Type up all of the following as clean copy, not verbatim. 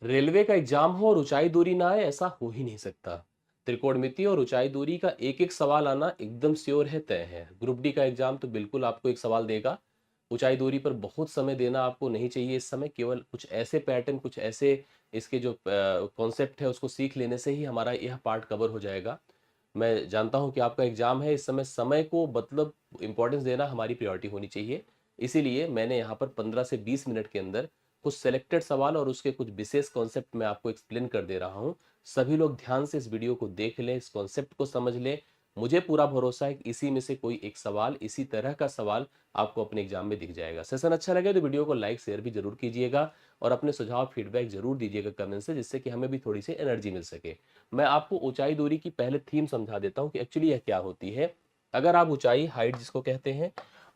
Railway का exam हो और ऊंचाई दूरी ना आए, ऐसा हो ही नहीं सकता। त्रिकोणमिति और ऊंचाई दूरी का एक एक सवाल आना एकदम श्योर है, तय है। ग्रुप डी का एग्जाम तो बिल्कुल आपको एक सवाल देगा। ऊंचाई दूरी पर बहुत समय देना आपको नहीं चाहिए। इस समय केवल कुछ ऐसे पैटर्न, कुछ ऐसे इसके जो कॉन्सेप्ट है उसको सीख लेने से ही हमारा यह पार्ट कवर हो जाएगा। मैं जानता हूं कि आपका एग्जाम है, इस समय समय को मतलब इंपॉर्टेंस देना हमारी प्रायोरिटी होनी चाहिए। इसीलिए मैंने यहाँ पर 15 से 20 मिनट के अंदर कुछ सेलेक्टेड सवाल और उसके कुछ विशेष कॉन्सेप्ट मैं आपको एक्सप्लेन कर दे रहा हूँ। सभी लोग ध्यान से इस वीडियो को देख लें, इस कॉन्सेप्ट को समझ लें। मुझे पूरा भरोसा है कि इसी में से कोई एक सवाल, इसी तरह का सवाल आपको अपने एग्जाम में दिख जाएगा। सेशन अच्छा लगे तो वीडियो को लाइक शेयर भी जरूर कीजिएगा और अपने सुझाव फीडबैक जरूर दीजिएगा कमेंट से, जिससे कि हमें भी थोड़ी सी एनर्जी मिल सके। मैं आपको ऊंचाई दूरी की पहले थीम समझा देता हूँ कि एक्चुअली यह क्या होती है। अगर आप ऊंचाई, हाइट जिसको कहते हैं,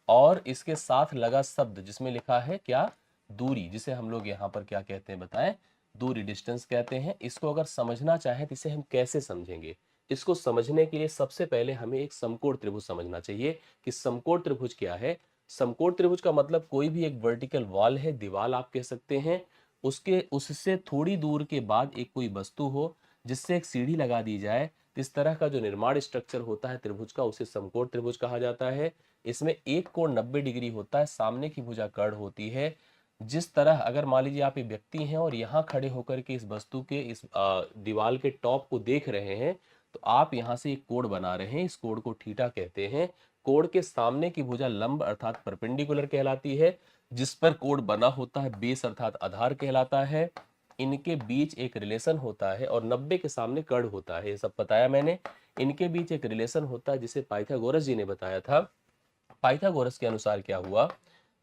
और इसके साथ लगा शब्द जिसमें लिखा है क्या, दूरी, जिसे हम लोग यहाँ पर क्या कहते हैं बताएं, दूरी, डिस्टेंस कहते हैं। इसको अगर समझना चाहें तो इसे हम कैसे समझेंगे? इसको समझने के लिए सबसे पहले हमें एक समकोण त्रिभुज समझना चाहिए कि समकोण त्रिभुज क्या है। समकोण त्रिभुज का मतलब कोई भी एक वर्टिकल वॉल है, दीवार आप कह सकते हैं, उसके उससे थोड़ी दूर के बाद एक कोई वस्तु हो जिससे एक सीढ़ी लगा दी जाए। तो इस तरह का जो निर्माण स्ट्रक्चर होता है त्रिभुज का, उसे समकोण त्रिभुज कहा जाता है। इसमें एक कोण 90 डिग्री होता है, सामने की भुजा कर्ण होती है। जिस तरह अगर मान लीजिए आप एक व्यक्ति हैं और यहाँ खड़े होकर के इस वस्तु के इस दीवार के टॉप को देख रहे हैं, तो आप यहाँ से एक कोण बना रहे हैं, इस कोण को थीटा कहते हैं। कोण के सामने की भुजा लंब अर्थात परपेंडिकुलर कहलाती है। जिस पर कोण बना होता है बेस अर्थात आधार कहलाता है। इनके बीच एक रिलेशन होता है और 90 के सामने कर्ण होता है, ये सब बताया मैंने। इनके बीच एक रिलेशन होता है जिसे पाइथागोरस जी ने बताया था। पाइथागोरस के अनुसार क्या हुआ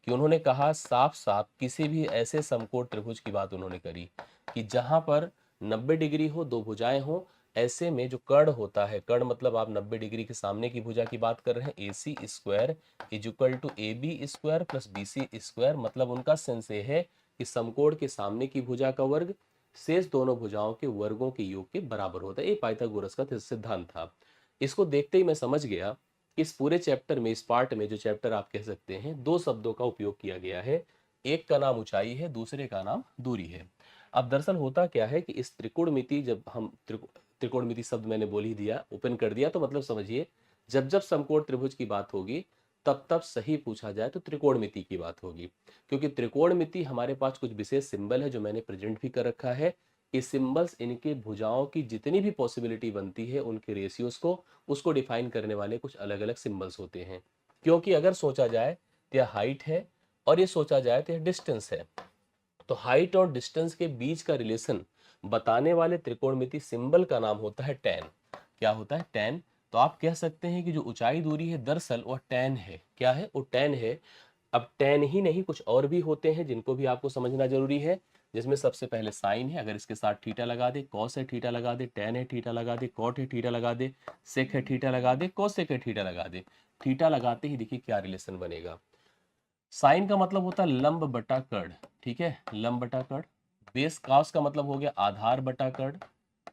कि उन्होंने कहा, साफ साफ किसी भी ऐसे समकोण त्रिभुज की बात उन्होंने करी कि जहां पर 90 डिग्री हो, दो भुजाएं हो, ऐसे में जो कर्ण होता है, कर्ण मतलब आप 90 डिग्री के सामने की भुजा की बात कर रहे हैं, A C square is equal to A B square plus B C square. मतलब उनका सेंस ये है कि समकोण के सामने की भुजा का वर्ग शेष दोनों भुजाओं के वर्गों के योग के बराबर होता है। ये पाइथागोरस का सिद्धांत था। इसको देखते ही मैं समझ गया, इस पूरे चैप्टर में, इस पार्ट में, जो चैप्टर आप कह सकते हैं, दो शब्दों का उपयोग किया गया है। एक का नाम ऊंचाई है, दूसरे का नाम दूरी है। अब दरअसल होता क्या है कि इस त्रिकोणमिति, जब हम त्रिकोणमिति शब्द मैंने बोल ही दिया, ओपन कर दिया, तो मतलब समझिए, जब जब समकोण त्रिभुज की बात होगी तब तब सही पूछा जाए तो त्रिकोणमिति की बात होगी। क्योंकि त्रिकोणमिति हमारे पास कुछ विशेष सिंबल है जो मैंने प्रेजेंट भी कर रखा है। ये सिंबल्स इनके भुजाओं की जितनी भी पॉसिबिलिटी बनती है उनके रेशियोज को, उसको डिफाइन करने वाले कुछ अलग अलग सिंबल्स होते हैं। क्योंकि अगर सोचा जाए तो यह हाइट है और ये सोचा जाए तो यह डिस्टेंस है, तो हाइट और डिस्टेंस के बीच का रिलेशन बताने वाले त्रिकोणमिति सिंबल का नाम होता है टैन। क्या होता है? टैन। तो आप कह सकते हैं कि जो ऊंचाई दूरी है दरअसल वह टैन है। क्या है? वो टैन है। अब टैन ही नहीं, कुछ और भी होते हैं जिनको भी आपको समझना जरूरी है, जिसमें सबसे पहले साइन है, अगर इसके साथ थीटा लगा दे, कॉस है थीटा लगा दे, टैन है थीटा लगा दे, कॉट है थीटा लगा दे, सेक है थीटा लगा दे, कोसेक है थीटा लगा दे। थीटा लगाते ही देखिए क्या रिलेशन बनेगा। साइन का मतलब होता है लंब बटा कर्ण, ठीक है, लंब बटा कर्ण। बेस कॉस का मतलब हो गया आधार बटा कर्ण,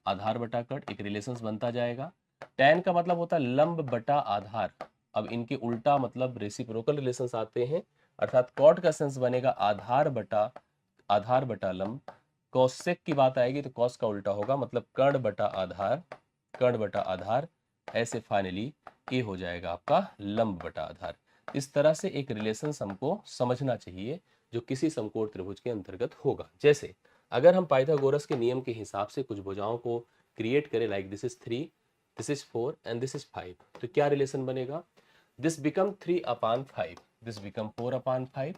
आधार बटा कर्ण, एक रिलेशंस बनता जाएगा। टैन का मतलब होता है लंब बटा आधार। अब इनके उल्टा मतलब रेसिप्रोकल रिलेशंस आते हैं, अर्थात कॉट का सेंस बनेगा आधार बटा लंब। कॉसेक की बात आएगी तो कॉस का उल्टा होगा, मतलब कर्ण बटा आधार, कर्ण बटा आधार। ऐसे फाइनली ये हो जाएगा आपका लंब बटा आधार। इस तरह से एक रिलेशन हमको समझना चाहिए जो किसी समकोण त्रिभुज के अंतर्गत होगा। जैसे अगर हम पाइथागोरस के नियम के हिसाब से कुछ भुजाओं को क्रिएट करें, like this is 3, this is 4 and this is 5, तो क्या रिलेशन बनेगा? This become 3 upon 5, this become 4 upon 5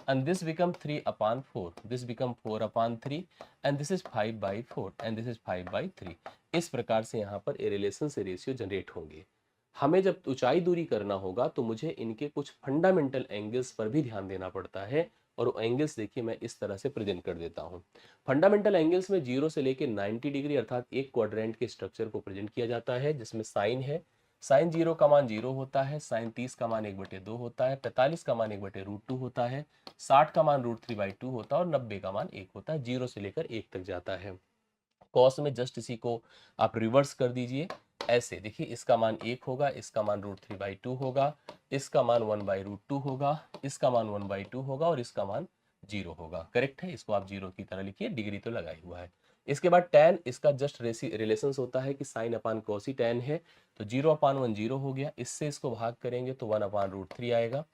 and this become 3 upon 4, this become 4 upon 3 and this is 5 by 4 and this is 5 by 3। इस प्रकार से यहाँ पर a relation से ratio generate होंगे। हमें जब ऊंचाई दूरी करना होगा तो मुझे इनके कुछ फंडामेंटल एंगल्स पर भी ध्यान देना पड़ता है, और एंगल्स देखिए मैं इस तरह से प्रेजेंट कर देता हूँ। फंडामेंटल एंगल्स में 0 से लेकर 90 डिग्री अर्थात एक क्वाड्रेंट के स्ट्रक्चर को प्रेजेंट किया जाता है, जिसमें साइन है। साइन 0 का मान 0 होता है, साइन 30 का मान 1/2 होता है, 45 का मान 1/√2 होता है, 60 का मान √3/2 होता है और 90 का मान 1 होता है। 0 से लेकर 1 तक जाता है। कॉस में जस्ट इसी को आप रिवर्स कर दीजिए, ऐसे देखिए, इसका मान 1 होगा, इसका मान √3/2 होगा, इसका मान 1/√2 होगा, इसका मान 1/2 होगा और इसका मान जीरो होगा। करेक्ट है, इसको आप जीरो की तरह लिखिए, डिग्री तो लगा ही हुआ है। इसके बाद tan, इसका जस्ट रिलेशन होता है कि साइन अपान कोसी tan है, तो 0/1 जीरो हो गया। इससे इसको भाग करेंगे तो 1/√3 आएगा,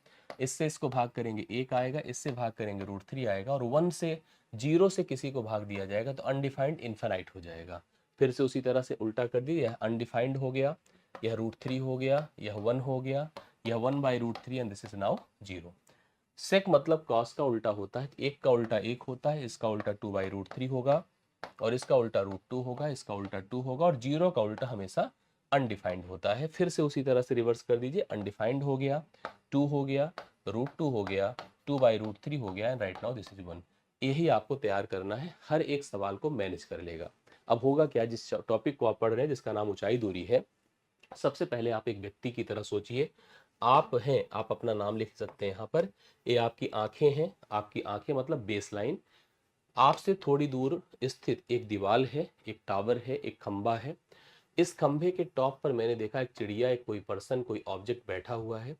इससे इसको भाग करेंगे 1 आएगा, इससे भाग करेंगे √3 आएगा, और 1 से 0 से किसी को भाग दिया जाएगा तो अनडिफाइंड इन्फिनाइट हो जाएगा। फिर से उसी तरह से उल्टा कर दिए, यह अनडिफाइंड हो गया, यह √3 हो गया, यह 1 हो गया, यह 1/√3 एंड दिस इज नाउ 0। सेक मतलब कॉस का उल्टा होता है, एक का उल्टा एक होता है, इसका उल्टा 2/√3 होगा, और इसका उल्टा √2 होगा, इसका उल्टा 2 होगा, और जीरो का उल्टा हमेशा अनडिफाइंड होता है। फिर से उसी तरह से रिवर्स कर दीजिए, अनडिफाइंड हो गया, 2 हो गया, √2 हो गया, 2/√3 हो गया, and right now this is 1। यही आपको तैयार करना है, हर एक सवाल को मैनेज कर लेगा। अब होगा क्या, जिस टॉपिक को आप पढ़ रहे हैं जिसका नाम ऊंचाई दूरी है, सबसे पहले आप एक व्यक्ति की तरह सोचिए। आप हैं, आप अपना नाम लिख सकते हैं यहाँ पर। ये आपकी आंखें हैं, आपकी आंखें मतलब बेस लाइन। आपसे थोड़ी दूर स्थित एक दीवार है, एक टावर है, एक खंबा है। इस खंभे के टॉप पर मैंने देखा एक चिड़िया, एक कोई पर्सन, कोई ऑब्जेक्ट बैठा हुआ है।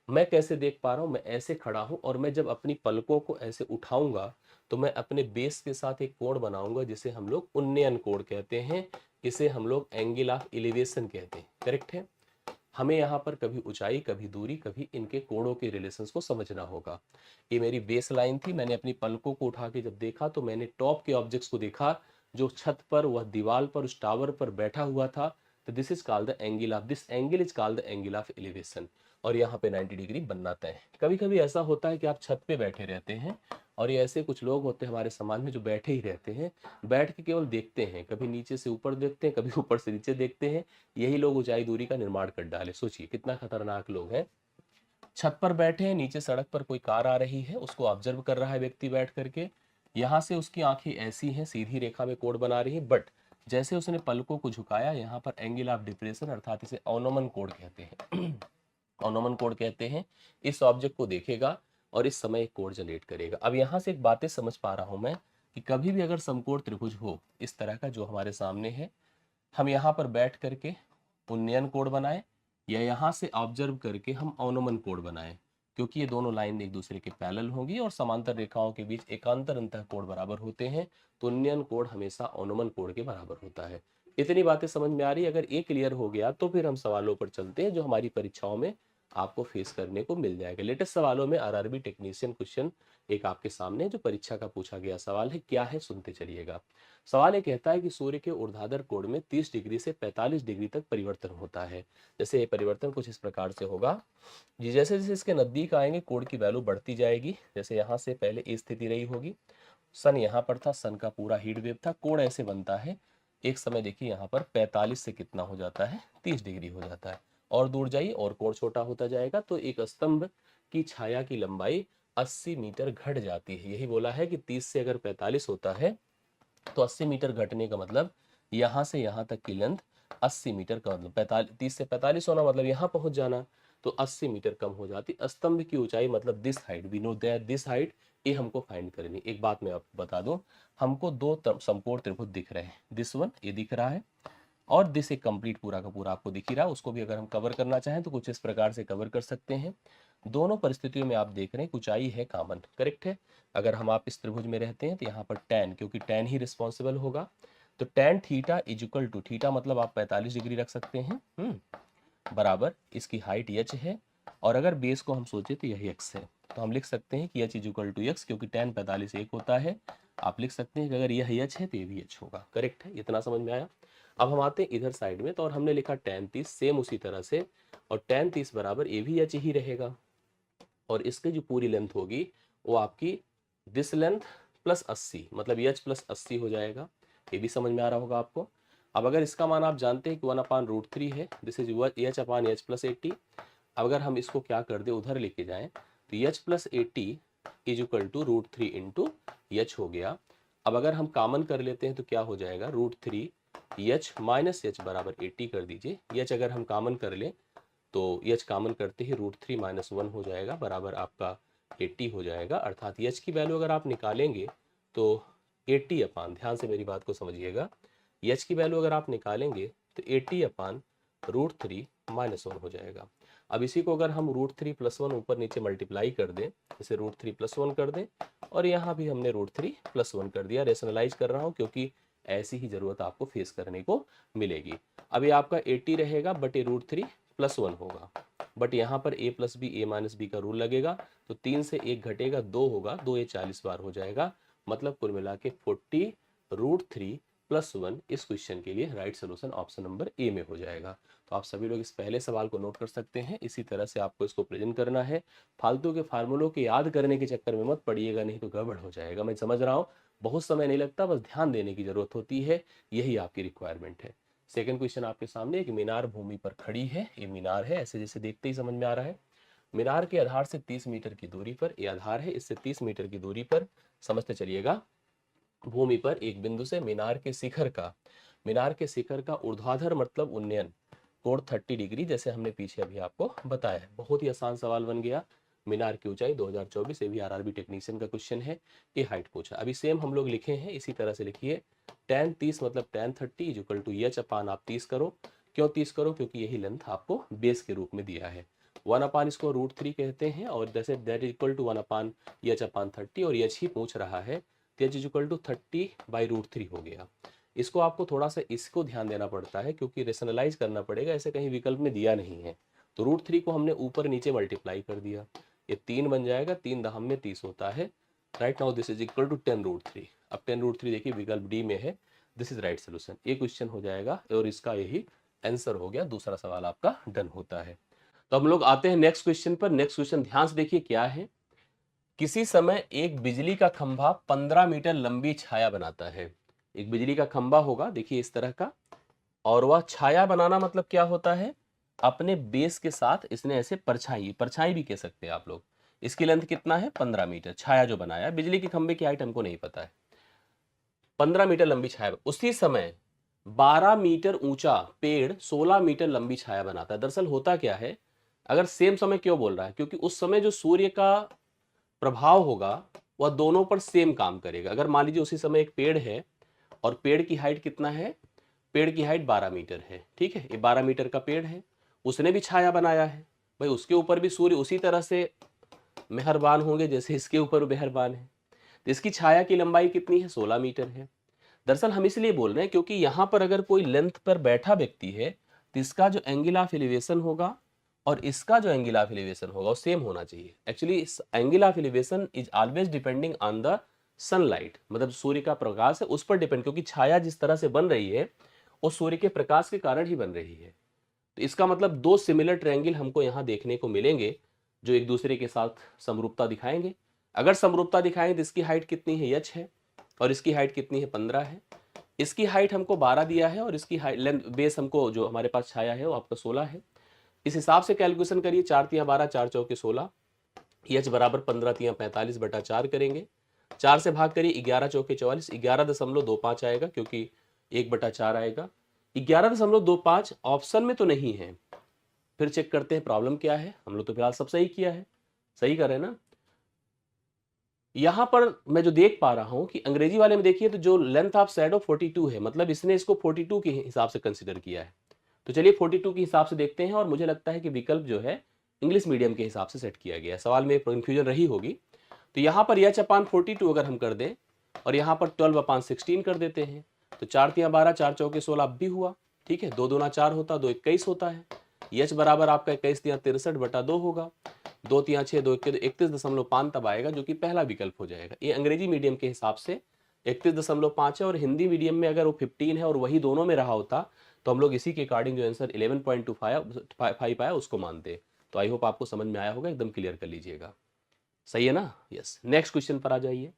मैं कैसे देख पा रहा हूँ, मैं ऐसे खड़ा हूँ, और मैं जब अपनी पलकों को ऐसे उठाऊंगा तो मैं अपने बेस के साथ एक कोण बनाऊंगा जिसे हम लोग उन्नयन कोण कहते हैं, इसे हम लोग एंगल ऑफ एलिवेशन कहते हैं। करेक्ट है। हमें यहाँ पर कभी ऊंचाई, कभी दूरी, कभी इनके कोणों के रिलेशंस को समझना होगा। ये मेरी बेस लाइन थी, मैंने अपनी पलकों को उठा के जब देखा तो मैंने टॉप के ऑब्जेक्ट्स को देखा, जो छत पर, वह दीवार पर, उस टावर पर बैठा हुआ था। तो this is called the angle of, this angle is called the angle of elevation, और यहाँ पे 90 डिग्री बनना तय है। कभी कभी ऐसा होता है कि आप छत पे बैठे रहते हैं, और ये ऐसे कुछ लोग होते हैं हमारे समाज में जो बैठे ही रहते हैं, बैठ के केवल देखते हैं, कभी नीचे से ऊपर देखते हैं, कभी ऊपर से नीचे देखते हैं। यही लोग ऊंचाई दूरी का निर्माण कर डाले। सोचिए कितना खतरनाक लोग हैं। छत पर बैठे हैं, नीचे सड़क पर कोई कार आ रही है, उसको ऑब्जर्व कर रहा है व्यक्ति बैठ करके। यहाँ से उसकी आंखें ऐसी हैं, सीधी रेखा में कोण बना रही है, बट जैसे उसने पलकों को झुकाया, यहाँ पर एंगल ऑफ डिप्रेशन अर्थात इसे अवनमन कोण कहते हैं। अवनमन कोण कहते हैं। इस ऑब्जेक्ट को देखेगा और इस समय एक कोण जनरेट करेगा। अब यहाँ से एक बातें समझ पा रहा हूं मैं कि कभी भी अगर समकोण त्रिभुज हो इस तरह का जो हमारे सामने है, हम यहाँ पर बैठ करके उन्नयन कोण बनाए, या यहाँ से ऑब्जर्व करके हम अवनमन कोण बनाए, क्योंकि ये दोनों लाइन एक दूसरे के पैरेलल होंगी और समांतर रेखाओं के बीच एकांतर अंतः कोण बराबर होते हैं, तो उन्नयन कोण हमेशा अवनमन कोण के बराबर होता है। इतनी बातें समझ में आ रही है? अगर ये क्लियर हो गया तो फिर हम सवालों पर चलते हैं जो हमारी परीक्षाओं में आपको फेस करने को मिल जाएगा। लेटेस्ट सवालों में आरआरबी टेक्नीशियन क्वेश्चन एक आपके सामने जो परीक्षा का पूछा गया सवाल है, क्या है सुनते चलिएगा। सवाल ये कहता है कि सूर्य के ऊर्ध्वाधर कोण में 30 डिग्री से 45 डिग्री तक परिवर्तन होता है। जैसे ये परिवर्तन कुछ इस प्रकार से होगा जी, जैसे जैसे इसके नजदीक आएंगे कोण की वैल्यू बढ़ती जाएगी। जैसे यहाँ से पहले ए स्थिति रही होगी, सन यहाँ पर था, सन का पूरा हीट वेव था, कोण ऐसे बनता है। एक समय देखिए यहाँ पर 45 से कितना हो जाता है, 30 डिग्री हो जाता है। और दूर जाइए और कोण छोटा होता जाएगा, तो एक स्तंभ की छाया की लंबाई 80 मीटर घट जाती है। यही बोला है कि 30 से अगर 45 होता है तो 80 मीटर घटने का मतलब यहाँ से यहाँ तक की लेंथ 80 मीटर का मतलब 30 से 45 होना मतलब यहाँ पहुंच जाना, तो 80 मीटर कम हो जाती। स्तंभ की ऊंचाई मतलब this height, we know that this height, ये हमको फाइंड करनी। एक बात मैं आपको बता दूं, हमको दो समकोण त्रिभुज दिख रहे हैं, दिस वन ये दिख रहा है, और दिस एक कंप्लीट पूरा का पूरा आपको दिख ही रहा है। उसको भी अगर हम कवर करना चाहें तो कुछ इस प्रकार से कवर कर सकते हैं। दोनों परिस्थितियों में आप देख रहे हैं ऊंचाई है कॉमन। करेक्ट है। अगर हम आप इस त्रिभुज में रहते हैं तो यहाँ पर tan, क्योंकि tan ही रिस्पॉन्सिबल होगा, तो tan theta is equal to, theta मतलब आप 45 डिग्री रख सकते हैं, बराबर इसकी हाइट h है, और अगर बेस को हम सोचे तो यही x है, तो हम लिख सकते हैं कि h is equal to x, क्योंकि tan 45 एक होता है। आप लिख सकते हैं कि अगर यह h है तो ये भी h होगा। करेक्ट है, इतना समझ में आया। अब हम आते हैं इधर साइड में, तो और हमने लिखा tan 30 सेम उसी तरह से, और tan 30 बराबर ये भी h ही रहेगा, और इसकी जो पूरी लेंथ होगी वो आपकी दिस लेंथ प्लस 80 मतलब एच प्लस 80 हो जाएगा। ये भी समझ में आ रहा होगा आपको। अब अगर इसका मान आप जानते हैं कि 1/√3 है, this is H upon H plus 80। अब अगर हम इसको क्या कर दे, उधर लेके जाएं, तो H plus 80 is equal to √3 into H हो गया। अब अगर हम कॉमन कर लेते हैं तो क्या हो जाएगा, √3 एच माइनस एच बराबर 80 कर दीजिए। एच अगर हम कॉमन कर लें तो एच कॉमन करते ही √3 माइनस 1 हो जाएगा, बराबर आपका 80 हो जाएगा। अर्थात एच की वैल्यू अगर आप निकालेंगे तो 80 अपान, ध्यान से मेरी बात को समझिएगा, एच की वैल्यू अगर आप निकालेंगे तो 80 अपान √3 माइनस 1 हो जाएगा। अब इसी को अगर हम √3 + 1 ऊपर नीचे मल्टीप्लाई कर दें, जैसे √3 + 1 कर दें और यहाँ भी हमने √3 + 1 कर दिया। रेशनलाइज कर रहा हूँ क्योंकि ऐसी ही जरूरत आपको फेस करने को मिलेगी। अभी आपका 80 रहेगा बट ये √3 + 1 होगा, बट यहाँ पर a + b a - b का रूल लगेगा, तो 3 से 1 घटेगा 2 होगा, 2 ये 40 बार हो जाएगा, मतलब कुल मिला के 40 √3 + 1 इस क्वेश्चन के लिए right solution option number A में हो जाएगा। तो आप सभी लोग इस पहले सवाल को नोट कर सकते हैं, इसी तरह से आपको इसको प्रेजेंट करना है। फालतू के फार्मूलों के याद करने के चक्कर में मत पड़िएगा, नहीं तो गड़बड़ हो जाएगा। मैं समझ रहा हूँ बहुत समय नहीं लगता, बस ध्यान देने की जरूरत होती है, यही आपकी रिक्वायरमेंट है। सेकंड क्वेश्चन आपके सामने, एक मीनार भूमि पर खड़ी है, ये मीनार है, ऐसे जैसे देखते ही समझ में आ रहा है। मीनार के आधार से 30 मीटर की दूरी पर, ये आधार है, इससे 30 मीटर की दूरी पर समझते चलिएगा भूमि पर एक बिंदु से मीनार के शिखर का ऊर्ध्वाधर मतलब उन्नयन कोण 30 डिग्री, जैसे हमने पीछे अभी आपको बताया है। बहुत ही आसान सवाल बन गया। मीनार की ऊंचाई 2024, ये भी आरआरबी टेक्नीशियन का क्वेश्चन है, ये हाइट पूछा। अभी सेम हम लोग लिखे हैं, इसी तरह से लिखिए। tan 30 मतलब tan 30 = h अपान आप 30 करो। क्यों 30 करो? क्योंकि यही लेंथ आपको बेस के रूप में दिया है। 1 अपान इसको √3 कहते हैं, और जैसे that equal to 1 upon h upon 30, और h ही पूछ रहा है, तो h = 30/√3 हो गया। इसको आपको थोड़ा सा इसको ध्यान देना पड़ता है, क्योंकि रेशनलाइज करना पड़ेगा, ऐसे कहीं विकल्प में दिया नहीं है। तो √3 को हमने ऊपर नीचे मल्टीप्लाई कर दिया, ये 3 बन जाएगा, 3 दहम में 30 होता है। Right now this is equal to 10√3। अब 10√3 देखिए विकल्प डी में है, दिस इज राइट सोल्यूशन। ये क्वेश्चन हो जाएगा और इसका यही आंसर हो गया। दूसरा सवाल आपका डन होता है। तो हम लोग आते हैं नेक्स्ट क्वेश्चन पर। नेक्स्ट क्वेश्चन ध्यान से देखिए क्या है। किसी समय एक बिजली का खंभा 15 मीटर लंबी छाया बनाता है। एक बिजली का खंभा होगा, देखिए इस तरह का, और वह छाया बनाना मतलब क्या होता है, अपने बेस के साथ इसने ऐसे परछाई भी कह सकते हैं आप लोग। इसकी लेंथ कितना है? 15 मीटर। छाया जो बनाया, बिजली के खंभे की हाइट हमको नहीं पता है। 15 मीटर लंबी छाया। उसी समय 12 मीटर ऊंचा पेड़ 16 मीटर लंबी छाया बनाता है। दरअसल होता क्या है, अगर सेम समय क्यों बोल रहा है, क्योंकि उस समय जो सूर्य का प्रभाव होगा वह दोनों पर सेम काम करेगा। अगर मान लीजिए उसी समय एक पेड़ है और पेड़ की हाइट कितना है, पेड़ की हाइट 12 मीटर है, ठीक है, ये 12 मीटर का पेड़ है, उसने भी छाया बनाया है, भाई उसके ऊपर भी सूर्य उसी तरह से मेहरबान होंगे जैसे इसके ऊपर मेहरबान है। तो इसकी छाया की लंबाई कितनी है? 16 मीटर है। दरअसल हम इसलिए बोल रहे हैं क्योंकि यहां पर अगर कोई लेंथ पर बैठा व्यक्ति है तो इसका जो एंगल ऑफ एलिवेशन होगा और इसका जो एंगल ऑफ एलिवेशन होगा वो सेम होना चाहिए। एक्चुअली इस angle of elevation is always depending on the sunlight, मतलब सूर्य का प्रकाश है उस पर डिपेंड, क्योंकि छाया जिस तरह से बन रही है वो सूर्य के प्रकाश के कारण ही बन रही है। तो इसका मतलब दो सिमिलर ट्रायंगल हमको यहाँ देखने को मिलेंगे जो एक दूसरे के साथ समरूपता दिखाएंगे। अगर समरूपता दिखाएंगे तो इसकी हाइट कितनी है? h है, और इसकी हाइट कितनी है? 15 है। इसकी हाइट हमको 12 दिया है और इसकी हाइट लेंथ बेस हमको जो हमारे पास छाया है वो आपका 16 है। इस हिसाब से कैलकुलेशन करिए, 4 तियां 12, 4 चौके 16, h बराबर 15 तियां 45/4 करेंगे। 4 से भाग करिए, 11 चौके 44, 11.25 आएगा, क्योंकि 1/4 आएगा। 11.25 ऑप्शन में तो नहीं है। फिर चेक करते हैं प्रॉब्लम क्या है। हम लोग तो फिलहाल सब सही किया है, सही कर रहे हैं ना। यहां पर मैं जो देख पा रहा हूं कि अंग्रेजी वाले में देखिए तो जो लेंथ ऑफ शैडो 42 है, मतलब इसने इसको 42 के हिसाब से कंसीडर किया है। तो चलिए 42 के हिसाब से देखते हैं, और मुझे लगता है कि विकल्प जो है इंग्लिश मीडियम के हिसाब से सेट किया गया है। सवाल में कंफ्यूजन रही होगी। तो यहाँ पर h/42 अगर हम कर दें और यहाँ पर 12/16 कर देते हैं तो 4 तियां 12, 4 चौके 16 अब भी हुआ, ठीक है। 2 दूना 4 होता, 2 21 होता है। h बराबर आपका 21 तियां 63/2 होगा। 2 तियां 6, 2 31.5 तब आएगा, जो कि पहला विकल्प हो जाएगा। ये अंग्रेजी मीडियम के हिसाब से 31.5 है, और हिंदी मीडियम में अगर वो 15 है और वही दोनों में रहा होता तो हम लोग इसी के अकॉर्डिंग जो आंसर 11.25 आया उसको मानते। तो आई होप आपको समझ में आया होगा, एकदम क्लियर कर लीजिएगा। सही है ना? यस। नेक्स्ट क्वेश्चन पर आ जाइए।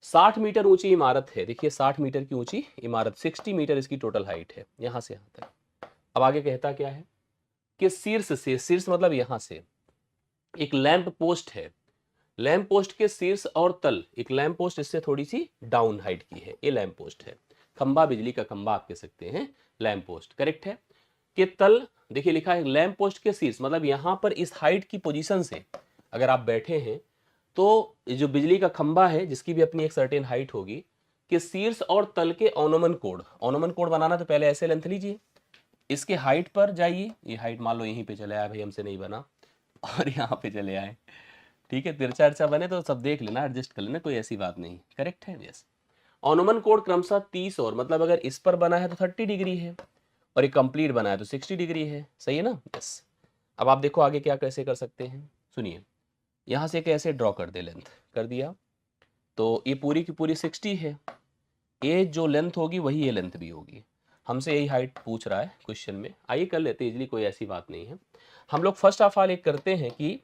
60 मीटर ऊंची इमारत है, देखिए 60 मीटर की ऊंची इमारत, 60 मीटर इसकी टोटल हाइट है यहां से यहां तक। अब आगे कहता क्या है कि शीर्ष से, शीर्ष मतलब यहां से एक लैंप पोस्ट है, लैंप पोस्ट के शीर्ष और तल, एक लैंप पोस्ट इससे थोड़ी सी डाउन हाइट की है, ये लैंप पोस्ट है। खंबा, बिजली का खंबा आप कह सकते हैं, लैंप पोस्ट करेक्ट है। कि तल, देखिए लिखा है लैंप पोस्ट के शीर्ष, मतलब यहां पर इस हाइट की पोजीशन से अगर आप बैठे हैं तो जो बिजली का खंबा है जिसकी भी अपनी एक सर्टेन हाइट होगी, कि शीर्ष और तल के ऑनोमन कोड बनाना तो पहले ऐसे लेंथ लीजिए, इसके हाइट पर जाइए, ये हाइट मान लो यहीं पे चले आए भाई, हमसे नहीं बना, और यहाँ पे चले आए, ठीक है, तिरछा अर्चा बने तो सब देख लेना, एडजस्ट कर लेना, कोई ऐसी बात नहीं। करेक्ट है, यस। अनुमान कोण क्रमशः 30 और मतलब अगर इस पर बना है तो 30 डिग्री है और ये कंप्लीट बना है तो 60 डिग्री है, सही है ना? यस। अब आप देखो आगे क्या कैसे कर सकते हैं, सुनिए। यहाँ से कैसे ड्रॉ कर दे, लेंथ कर दिया तो ये पूरी की पूरी 60 है, ये जो लेंथ होगी वही ये लेंथ भी होगी। हमसे यही हाइट पूछ रहा है क्वेश्चन में, आइए कर लेते इजली, कोई ऐसी बात नहीं है। हम लोग फर्स्ट ऑफ ऑल एक करते हैं कि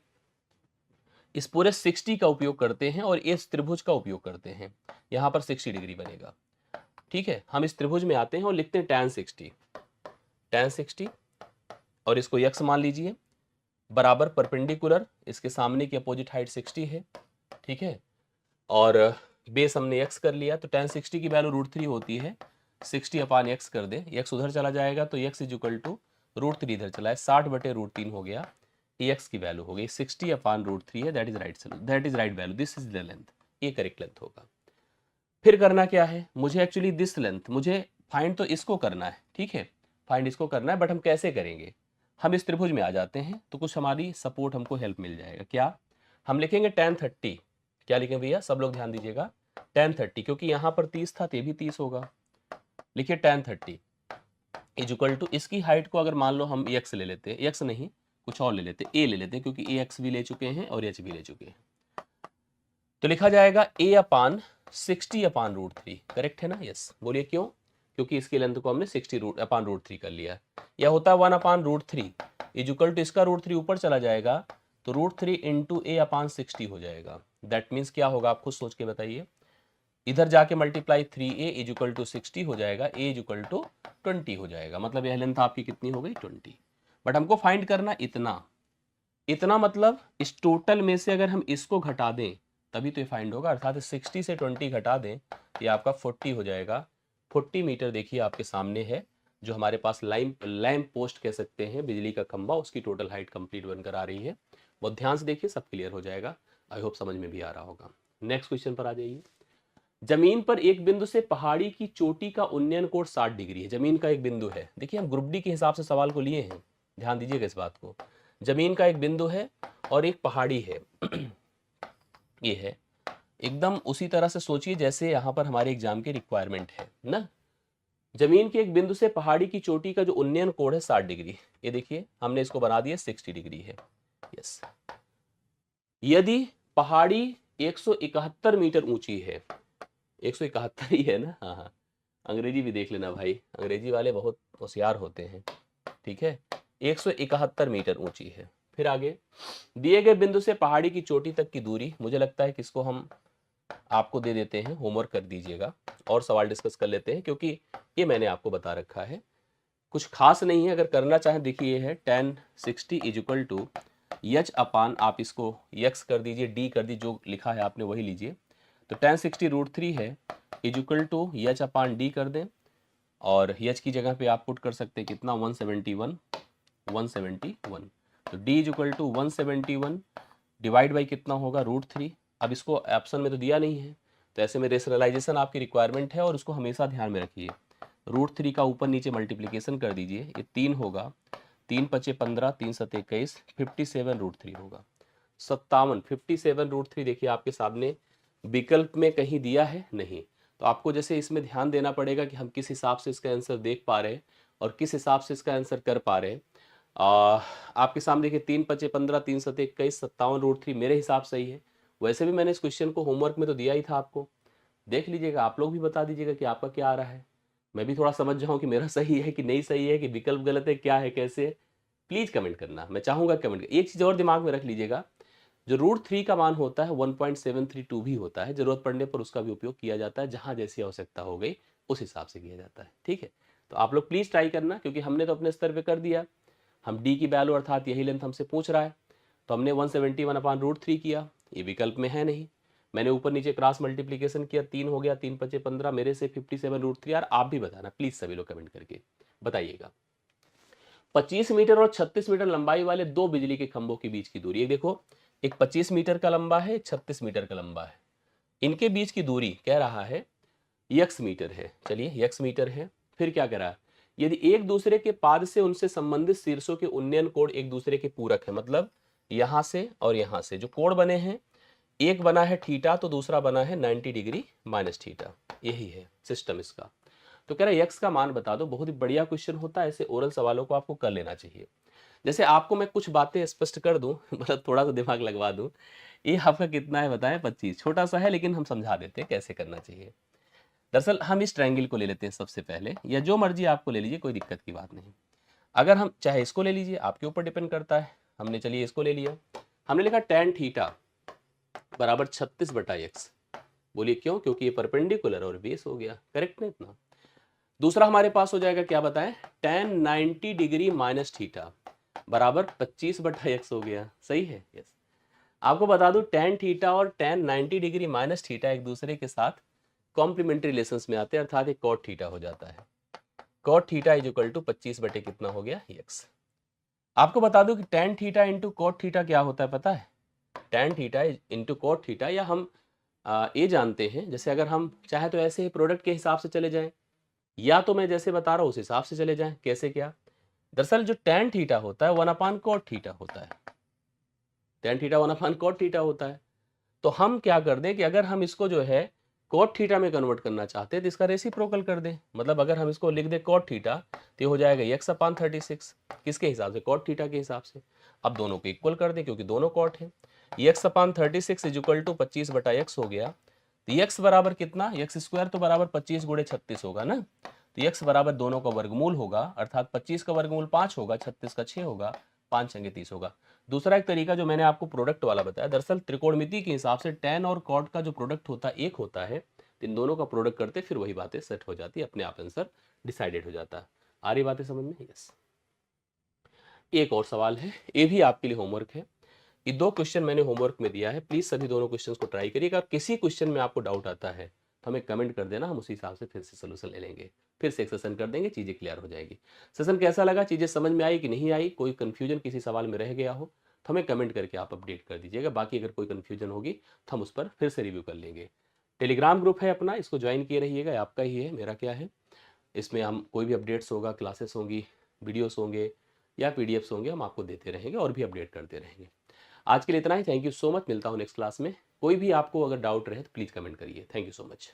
इस पूरे 60 का उपयोग करते हैं और इस त्रिभुज का उपयोग करते हैं, यहाँ पर 60 डिग्री बनेगा। ठीक है, हम इस त्रिभुज में आते हैं और लिखते हैं tan 60 और इसको यक्स मान लीजिए, बराबर परपेंडिकुलर, इसके सामने की अपोजिट हाइट 60 है। ठीक है, और बेस हमने x कर लिया तो tan 60 की वैल्यू √3 होती है, 60/x कर दे, x उधर चला जाएगा तो x √3 इधर चला है, 60/√3 हो गया, x की वैल्यू हो गई 60/√3 है, that is right value, this is the length, ये करेक्ट लेंथ होगा। फिर करना क्या है, मुझे एक्चुअली दिस लेंथ, मुझे फाइंड तो इसको करना है, ठीक है, फाइंड इसको करना है, बट हम कैसे करेंगे, हम इस त्रिभुज में आ जाते हैं तो कुछ हमारी सपोर्ट हमको हेल्प मिल जाएगा। क्या हम लिखेंगे, tan 30, क्या लिखें भैया, सब लोग ध्यान दीजिएगा, tan 30, क्योंकि यहाँ पर 30 था तो ये भी 30 होगा, लिखिए tan 30 इक्वल टू, इसकी हाइट को अगर मान लो हम x ले लेते, x नहीं कुछ और ले लेते, a ले लेते, क्योंकि ax भी ले चुके हैं और h भी ले चुके हैं, तो लिखा जाएगा a/60/√3, करेक्ट है ना? यस, बोलिए क्यों, क्योंकि इसकी लेंथ को हमने 60/√3 कर लिया, यह होता है 1/√3 इक्वल टू, इसका √3 ऊपर चला जाएगा तो √3 इंटू a/60 हो जाएगा। दैट मीन्स क्या होगा, आप खुद सोच के बताइए, इधर जाके मल्टीप्लाई 3a इक्वल टू 60 हो जाएगा, a इक्वल टू 20 हो जाएगा, मतलब यह लेंथ आपकी कितनी हो गई, 20। बट हमको फाइंड करना इतना मतलब इस टोटल में से अगर हम इसको घटा दें तभी तो ये फाइंड होगा, अर्थात 60 से 20 घटा दें तो ये आपका 40 हो जाएगा। 40 मीटर देखिए आपके सामने है, जो हमारे पास लैंप पोस्ट कह सकते हैं, बिजली का खंभा, उसकी टोटल हाइट कंप्लीट बनकर आ रही है। बहुत ध्यान से देखिए, सब क्लियर हो जाएगा, आई होप समझ में भी आ रहा होगा। नेक्स्ट क्वेश्चन पर आ जाइए। जमीन पर एक बिंदु से पहाड़ी की चोटी का उन्नयन कोण 60 डिग्री है, जमीन का एक बिंदु है, देखिए हम ग्रुप डी के हिसाब से सवाल को लिए हैं, ध्यान दीजिएगा इस बात को, जमीन का एक बिंदु है और एक पहाड़ी है ये है, एकदम उसी तरह से सोचिए जैसे यहाँ पर हमारे एग्जाम की रिक्वायरमेंट है ना। जमीन के एक बिंदु से पहाड़ी की चोटी का जो उन्नयन कोण है 60 डिग्री, ये देखिए हमने इसको बना दिया 60 डिग्री है। यस, यदि पहाड़ी 171 मीटर ऊंची है, 171 ही है ना, हाँ हाँ, अंग्रेजी भी देख लेना भाई, अंग्रेजी वाले बहुत होशियार होते हैं, ठीक है, 171 मीटर ऊंची है। फिर आगे, दिए गए बिंदु से पहाड़ी की चोटी तक की दूरी, मुझे लगता है कि इसको हम आपको दे देते हैं, होमवर्क कर दीजिएगा और सवाल डिस्कस कर लेते हैं, क्योंकि ये मैंने आपको बता रखा है, कुछ खास नहीं है, अगर करना चाहें देखिए, ये है tan 60 इक्वल टू यच अपान, आप इसको यक्स कर दीजिए, डी कर दीजिए, जो लिखा है आपने वही लीजिए, तो tan 60 √3 है equal to H upon D कर दें, और यच की जगह पे आप पुट कर सकते हैं कितना, 171, तो d equal to 171 divide by कितना होगा, √3। अब इसको ऑप्शन में तो दिया नहीं है, तो ऐसे में रेशनलाइजेशन आपकी रिक्वायरमेंट है और उसको हमेशा ध्यान में रखिए, √3 का ऊपर नीचे मल्टीप्लिकेशन कर दीजिए, ये 3 होगा, 3 पचे 15, 3 सत 21, 57 √3 होगा, 57, 57 √3। देखिए आपके सामने विकल्प में कहीं दिया है नहीं, तो आपको जैसे इसमें ध्यान देना पड़ेगा कि हम किस हिसाब से इसका आंसर देख पा रहे हैं और किस हिसाब से इसका आंसर कर पा रहे हैं। आपके सामने देखिए 3 पचे 15, 3 सत 21, 57 √3 मेरे हिसाब से ही है। वैसे भी मैंने इस क्वेश्चन को होमवर्क में तो दिया ही था आपको, देख लीजिएगा, आप लोग भी बता दीजिएगा कि आपका क्या आ रहा है, मैं भी थोड़ा समझ जाऊँ कि मेरा सही है कि नहीं सही है, कि विकल्प गलत है, क्या है कैसे है। प्लीज़ कमेंट करना, मैं चाहूँगा कमेंट। एक चीज़ और दिमाग में रख लीजिएगा, जो √3 का मान होता है 1.732 भी होता है, जरूरत पड़ने पर उसका भी उपयोग किया जाता है, जहाँ जैसी आवश्यकता हो गई उस हिसाब से किया जाता है, ठीक है। तो आप लोग प्लीज़ ट्राई करना, क्योंकि हमने तो अपने स्तर पे कर दिया, हम डी की वैल्यू अर्थात यही लेंथ हमसे पूछ रहा है, तो हमने 171/√3 किया, ये विकल्प में है नहीं, मैंने ऊपर नीचे क्रॉस मल्टीप्लिकेशन किया, 3 हो गया, 3 पचे 15, मेरे से 57 √3। यार आप भी बताना प्लीज़, सभी लोग कमेंट करके बताइएगा। 25 मीटर और 36 मीटर लंबाई वाले दो बिजली के खंभों के बीच की दूरी, एक देखो, एक 25 मीटर का लंबा है, 36 मीटर का लंबा है, इनके बीच की दूरी कह रहा है यक्स मीटर है, चलिए यक्स मीटर है। फिर क्या कह रहा है, यदि एक दूसरे के पाद से उनसे संबंधित शीर्षों के उन्नयन कोण एक दूसरे के पूरक है, मतलब यहाँ से और यहाँ से जो कोण बने हैं, एक बना है थीटा तो दूसरा बना है 90 डिग्री माइनस थीटा, यही है सिस्टम इसका। तो कह रहा है एक्स का मान बता दो। बहुत ही बढ़िया क्वेश्चन होता है, ऐसे ओरल सवालों को आपको कर लेना चाहिए। जैसे आपको मैं कुछ बातें स्पष्ट कर दूं मतलब थोड़ा सा दिमाग लगवा दूं। ये आपका कितना है बताएं? 25। छोटा सा है लेकिन हम समझा देते हैं कैसे करना चाहिए। दरअसल हम इस ट्रायंगल को ले लेते हैं सबसे पहले, या जो मर्जी आपको ले लीजिए, कोई दिक्कत की बात नहीं। अगर हम चाहे इसको ले लीजिए, आपके ऊपर डिपेंड करता है। हमने चलिए इसको ले लिया, हमने लिखा tan थीटा बराबर 36/x। बोलिए क्यों? क्योंकि ये परपेंडिकुलर और बेस हो गया, करेक्ट ना इतना। दूसरा हमारे पास हो जाएगा, क्या बताएं? tan 90 डिग्री माइनस थीटा बराबर 25/x हो गया, सही है? यस। आपको बता दूं tan थीटा और tan 90 डिग्री माइनस थीटा एक दूसरे के साथ कॉम्प्लीमेंट्री रिलेशंस में आते हैं, अर्थात एक cot थीटा हो जाता है। cot theta is equal to 25 बटे कितना हो गया? x। आपको बता दूं कि tan theta into cot theta क्या होता है पता है? tan theta into cot theta, या हम ये जानते हैं, जैसे अगर हम चाहे तो ऐसे ही प्रोडक्ट के हिसाब से चले जाएं, या तो मैं जैसे बता रहा हूं उस हिसाब से चले जाएं। कैसे क्या? दरअसल जो tan थीटा होता है 1/cot थीटा होता है। tan थीटा 1/cot थीटा होता है। तो हम क्या कर दें कि अगर हम इसको जो है cot थीटा में कन्वर्ट करना चाहते हैं तो इसका रेसिप्रोकल कर दें। मतलब अगर हम इसको लिख दें cot थीटा तो ये हो जाएगा x/36। किसके हिसाब से? cot थीटा के हिसाब से। अब दोनों को इक्वल कर दें क्योंकि दोनों cot हैं। x/36 is equal to 25/x हो गया। तो x बराबर कितना? x स्क्वायर तो बराबर 25 गुणे 36 होगा ना। तो x बराबर दोनों का वर्गमूल होगा, अर्थात 25 का वर्गमूल 5 होगा, 36 का 6 होगा, 5 अंगे 30 होगा। दूसरा एक तरीका जो मैंने आपको प्रोडक्ट वाला बताया, दरअसल त्रिकोणमिति के हिसाब से tan और cot का जो प्रोडक्ट होता है एक होता है। तो इन दोनों का प्रोडक्ट करते फिर वही बातें सेट हो जाती है, अपने आप आंसर डिसाइडेड हो जाता है। आ रही बातें समझ में? यस। एक और सवाल है, ये भी आपके लिए होमवर्क है। ये 2 क्वेश्चन मैंने होमवर्क में दिया है, प्लीज सभी दोनों क्वेश्चंस को ट्राई करिएगा। अगर किसी क्वेश्चन में आपको डाउट आता है तो हमें कमेंट कर देना, हम उसी हिसाब से फिर से सोल्यूशन ले लेंगे, फिर से एक सेशन कर देंगे, चीजें क्लियर हो जाएगी। सेशन कैसा लगा? चीजें समझ में आई कि नहीं आई? कोई कंफ्यूजन किसी सवाल में रह गया हो तो हमें कमेंट करके आप अपडेट कर दीजिएगा। बाकी अगर कोई कंफ्यूजन होगी तो हम उस पर फिर से रिव्यू कर लेंगे। टेलीग्राम ग्रुप है अपना, इसको ज्वाइन किए रहिएगा। आपका ही है, मेरा क्या है। इसमें हम कोई भी अपडेट्स होगा, क्लासेस होंगी, वीडियोस होंगे या पीडीएफ्स होंगे, हम आपको देते रहेंगे और भी अपडेट करते रहेंगे। आज के लिए इतना ही। Thank you so much. मिलता हूँ नेक्स्ट क्लास में। कोई भी आपको अगर डाउट रहे तो प्लीज़ कमेंट करिए। Thank you so much.